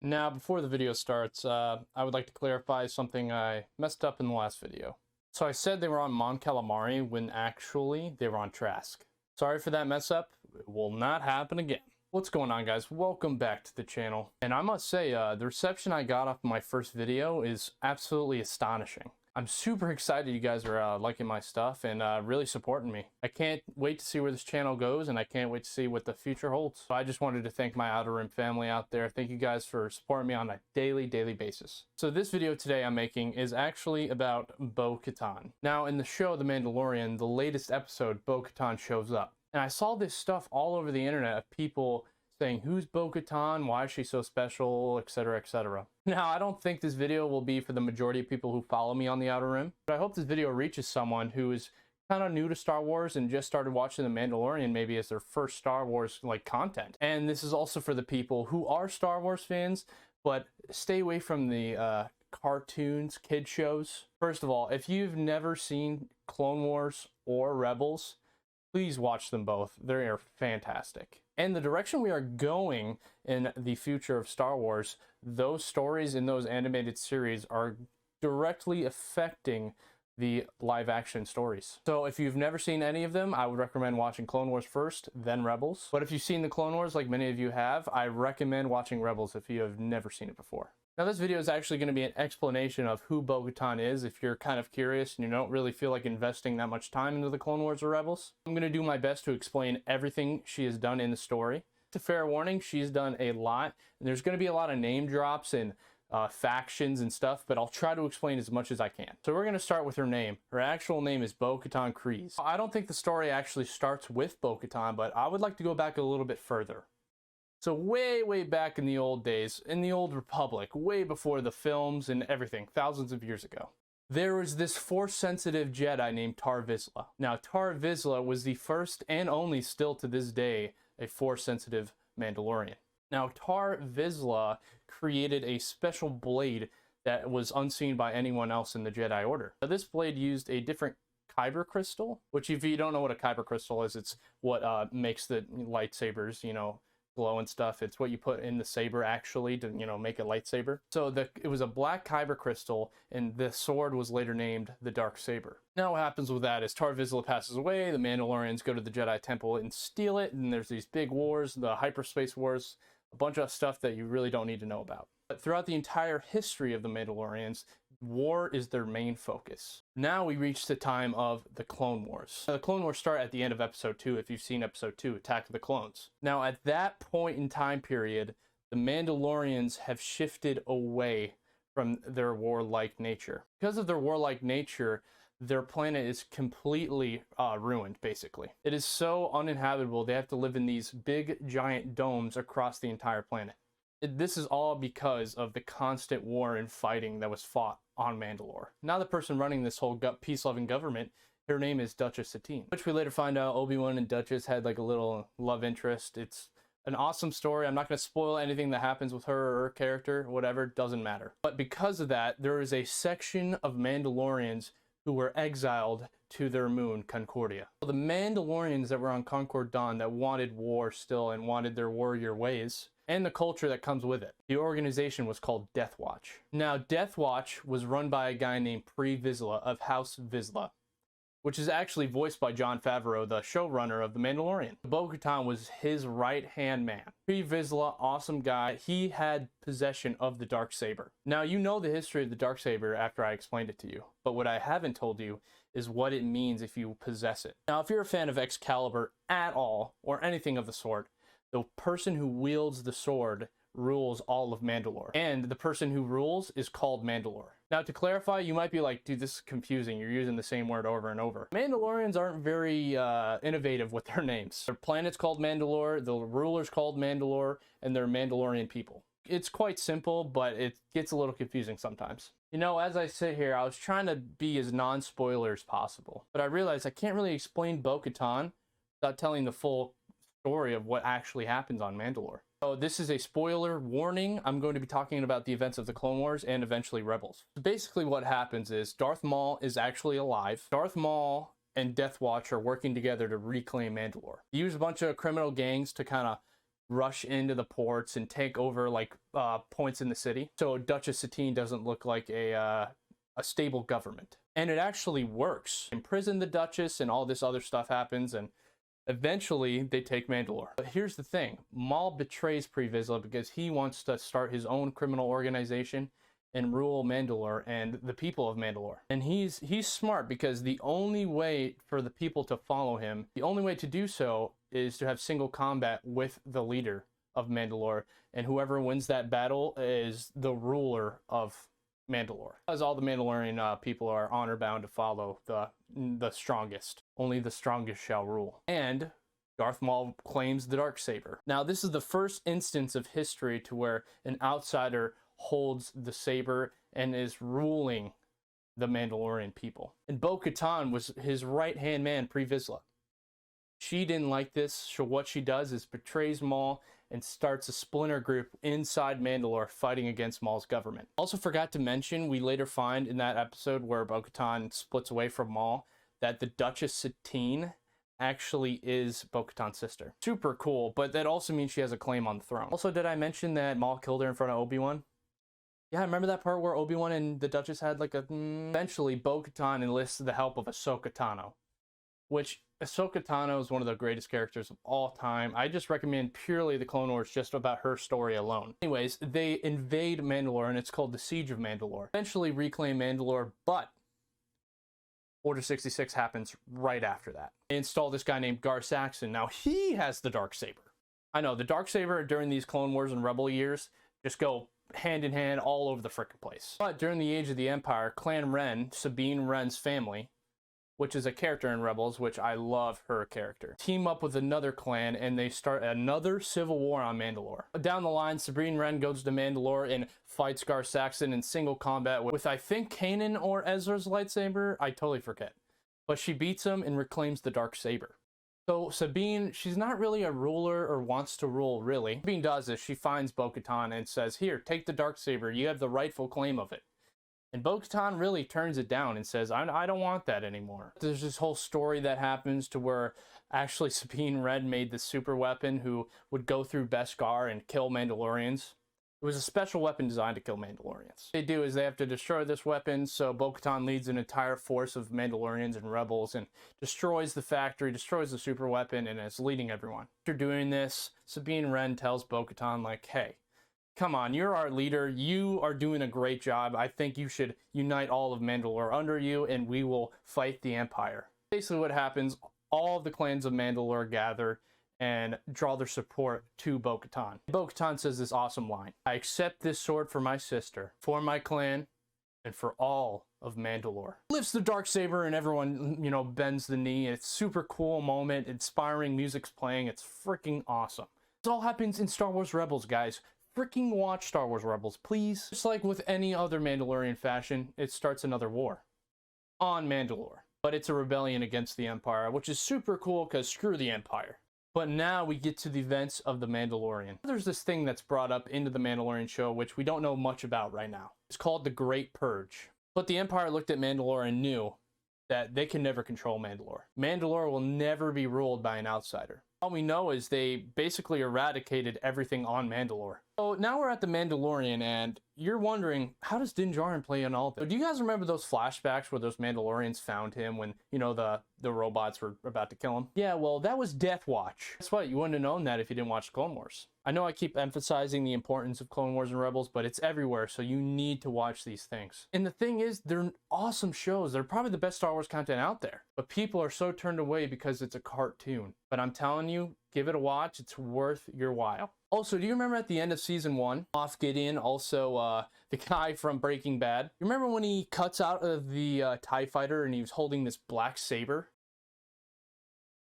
Now, before the video starts, I would like to clarify something I messed up in the last video. So I said they were on Mon Calamari when actually they were on Trask. Sorry for that mess up. It will not happen again. What's going on, guys? Welcome back to the channel. And I must say, the reception I got off my first video is absolutely astonishing. I'm super excited you guys are liking my stuff and really supporting me. I can't wait to see where this channel goes, and I can't wait to see what the future holds. So I just wanted to thank my Outer Rim family out there. Thank you guys for supporting me on a daily basis. So this video today I'm making is actually about Bo Katan. Now, in the show The Mandalorian, the latest episode, Bo Katan shows up. And I saw this stuff all over the internet of people saying, who's Bo Katan? Why is she so special? Etc, etc. Now, I don't think this video will be for the majority of people who follow me on the Outer Rim, but I hope this video reaches someone who is kind of new to Star Wars and just started watching The Mandalorian maybe as their first Star Wars content. And this is also for the people who are Star Wars fans, but stay away from the cartoons, kid shows. First of all, if you've never seen Clone Wars or Rebels, please watch them both. They are fantastic. And the direction we are going in the future of Star Wars, those stories in those animated series are directly affecting the live action stories. So if you've never seen any of them, I would recommend watching Clone Wars first, then Rebels. But if you've seen the Clone Wars, like many of you have, I recommend watching Rebels if you have never seen it before. Now, this video is actually going to be an explanation of who Bo Katan is if you're kind of curious and you don't really feel like investing that much time into the Clone Wars or Rebels. I'm going to do my best to explain everything she has done in the story. To fair warning, she's done a lot, and there's going to be a lot of name drops and factions and stuff, but I'll try to explain as much as I can. So we're going to start with her name. Her actual name is Bo Katan Kryze. I don't think the story actually starts with Bo Katan, but I would like to go back a little bit further. So way back in the old days, in the old Republic, way before the films and everything, thousands of years ago, there was this Force-sensitive Jedi named Tar Vizsla. Now, Tar Vizsla was the first and only, still to this day, a Force-sensitive Mandalorian. Now, Tar Vizsla created a special blade that was unseen by anyone else in the Jedi Order. Now, this blade used a different kyber crystal, which if you don't know what a kyber crystal is, it's what makes the lightsabers, glow and stuff. It's what you put in the saber actually to, make a lightsaber. So it was a black kyber crystal, and the sword was later named the Dark Saber. Now what happens with that is Tar Vizsla passes away, the Mandalorians go to the Jedi Temple and steal it, and there's these big wars, the hyperspace wars, a bunch of stuff that you really don't need to know about. But throughout the entire history of the Mandalorians, war is their main focus. Now we reach the time of the Clone Wars. Now, the Clone Wars start at the end of episode 2, if you've seen episode 2, Attack of the Clones. Now at that point in time period, the Mandalorians have shifted away from their warlike nature. Because of their warlike nature, their planet is completely ruined, basically. It is so uninhabitable, they have to live in these big giant domes across the entire planet. This is all because of the constant war and fighting that was fought on Mandalore. Now the person running this whole peace-loving government, her name is Duchess Satine, which we later find out Obi-Wan and Duchess had like a little love interest. It's an awesome story. I'm not going to spoil anything that happens with her or her character, whatever, doesn't matter. But because of that, there is a section of Mandalorians who were exiled to their moon, Concordia. The Mandalorians that were on Concord Dawn that wanted war still and wanted their warrior ways, and the culture that comes with it. The organization was called Death Watch. Now, Death Watch was run by a guy named Pre Vizsla of House Vizsla, which is actually voiced by Jon Favreau, the showrunner of The Mandalorian. Bo Katan was his right-hand man. Pre Vizsla, awesome guy. He had possession of the Dark Saber. Now, you know the history of the Dark Saber after I explained it to you, but what I haven't told you is what it means if you possess it. Now, if you're a fan of Excalibur at all, or anything of the sort, the person who wields the sword rules all of Mandalore. And the person who rules is called Mandalore. Now, to clarify, you might be like, dude, this is confusing. You're using the same word over and over. Mandalorians aren't very innovative with their names. Their planet's called Mandalore, the ruler's called Mandalore, and they're Mandalorian people. It's quite simple, but it gets a little confusing sometimes. As I sit here, I was trying to be as non-spoiler as possible, but I realized I can't really explain Bo Katan without telling the full story of what actually happens on Mandalore. So this is a spoiler warning. I'm going to be talking about the events of the Clone Wars and eventually Rebels. Basically what happens is Darth Maul is actually alive. Darth Maul and Death Watch are working together to reclaim Mandalore. They use a bunch of criminal gangs to kind of rush into the ports and take over like points in the city, so Duchess Satine doesn't look like a stable government. And it actually works. Imprison the Duchess and all this other stuff happens, and eventually they take Mandalore. But here's the thing, Maul betrays Pre Vizsla because he wants to start his own criminal organization and rule Mandalore and the people of Mandalore. And he's smart, because the only way for the people to follow him, the only way to do so is to have single combat with the leader of Mandalore, and whoever wins that battle is the ruler of Mandalore. As all the Mandalorian people are honor bound to follow the strongest. Only the strongest shall rule. And Darth Maul claims the Darksaber. Now, this is the first instance of history to where an outsider holds the saber and is ruling the Mandalorian people. And Bo Katan was his right-hand man, Pre Vizsla. She didn't like this, so what she does is betrays Maul and starts a splinter group inside Mandalore fighting against Maul's government. Also forgot to mention, we later find in that episode where Bo Katan splits away from Maul that the Duchess Satine actually is Bo Katan's sister. Super cool, but that also means she has a claim on the throne. Also, did I mention that Maul killed her in front of Obi-Wan? Yeah, remember that part where Obi-Wan and the Duchess had like a... Eventually, Bo Katan enlists the help of Ahsoka Tano, which Ahsoka Tano is one of the greatest characters of all time. I just recommend purely the Clone Wars just about her story alone. Anyways, they invade Mandalore, and it's called the Siege of Mandalore. Eventually reclaim Mandalore, but Order 66 happens right after that. They install this guy named Gar Saxon. Now, he has the Darksaber. I know, the Darksaber during these Clone Wars and Rebel years just go hand in hand all over the frickin' place. But during the Age of the Empire, Clan Wren, Sabine Wren's family, which is a character in Rebels, which I love her character, team up with another clan and they start another civil war on Mandalore. Down the line, Sabine Wren goes to Mandalore and fights Gar Saxon in single combat with I think Kanan or Ezra's lightsaber. I totally forget. But she beats him and reclaims the Darksaber. So Sabine, she's not really a ruler or wants to rule, really. Sabine does this. She finds Bo Katan and says, here, take the Darksaber. You have the rightful claim of it. And Bo Katan really turns it down and says, I don't want that anymore. There's this whole story that happens to where actually Sabine Wren made this super weapon who would go through Beskar and kill Mandalorians. It was a special weapon designed to kill Mandalorians. What they do is they have to destroy this weapon, so Bo Katan leads an entire force of Mandalorians and rebels and destroys the factory, destroys the super weapon, and is leading everyone. After doing this, Sabine Wren tells Bo Katan, like, hey, come on, you're our leader. You are doing a great job. I think you should unite all of Mandalore under you, and we will fight the Empire. Basically what happens, all of the clans of Mandalore gather and draw their support to Bo Katan. Bo Katan says this awesome line, I accept this sword for my sister, for my clan, and for all of Mandalore. Lifts the Darksaber and everyone, you know, bends the knee. It's a super cool moment, inspiring, music's playing, it's freaking awesome. This all happens in Star Wars Rebels, guys. Freaking watch Star Wars Rebels, please. Just like with any other Mandalorian fashion, it starts another war on Mandalore. But it's a rebellion against the Empire, which is super cool because screw the Empire. But now we get to the events of The Mandalorian. There's this thing that's brought up into The Mandalorian show, which we don't know much about right now. It's called the Great Purge. But the Empire looked at Mandalore and knew that they can never control Mandalore. Mandalore will never be ruled by an outsider. All we know is they basically eradicated everything on Mandalore. So now we're at the Mandalorian, and you're wondering, how does Din Djarin play in all this? Do you guys remember those flashbacks where those Mandalorians found him when, you know, the robots were about to kill him? Yeah, well, that was Death Watch. Guess what? You wouldn't have known that if you didn't watch Clone Wars. I know I keep emphasizing the importance of Clone Wars and Rebels, but it's everywhere, so you need to watch these things. And the thing is, they're awesome shows. They're probably the best Star Wars content out there. But people are so turned away because it's a cartoon. But I'm telling you, give it a watch. It's worth your while. Also, do you remember at the end of season 1, Moff Gideon, also the guy from Breaking Bad? You remember when he cuts out of the TIE fighter and he was holding this black saber?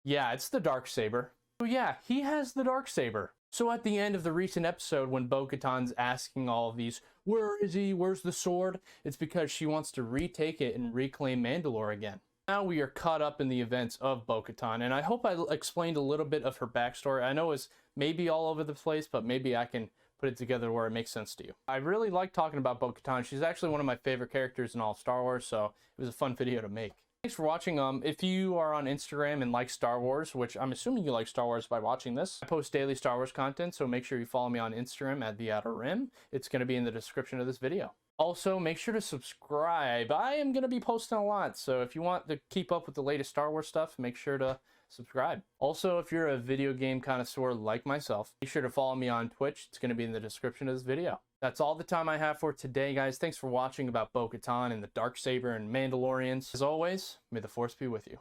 Yeah, it's the Darksaber. So yeah, he has the Darksaber. So at the end of the recent episode, when Bo Katan's asking all of these, where is he? Where's the sword? It's because she wants to retake it and reclaim Mandalore again. Now we are caught up in the events of Bo Katan, and I hope I explained a little bit of her backstory. I know it's maybe all over the place, but maybe I can put it together where it makes sense to you. I really like talking about Bo Katan. She's actually one of my favorite characters in all of Star Wars, so it was a fun video to make. Thanks for watching. If you are on Instagram and like Star Wars, which I'm assuming you like Star Wars by watching this, I post daily Star Wars content, so make sure you follow me on Instagram at The Outer Rim. It's going to be in the description of this video. Also, make sure to subscribe. I am going to be posting a lot, so if you want to keep up with the latest Star Wars stuff, make sure to subscribe. Also, if you're a video game connoisseur like myself, be sure to follow me on Twitch. It's going to be in the description of this video. That's all the time I have for today, guys. Thanks for watching about Bo Katan and the Darksaber and Mandalorians. As always, may the Force be with you.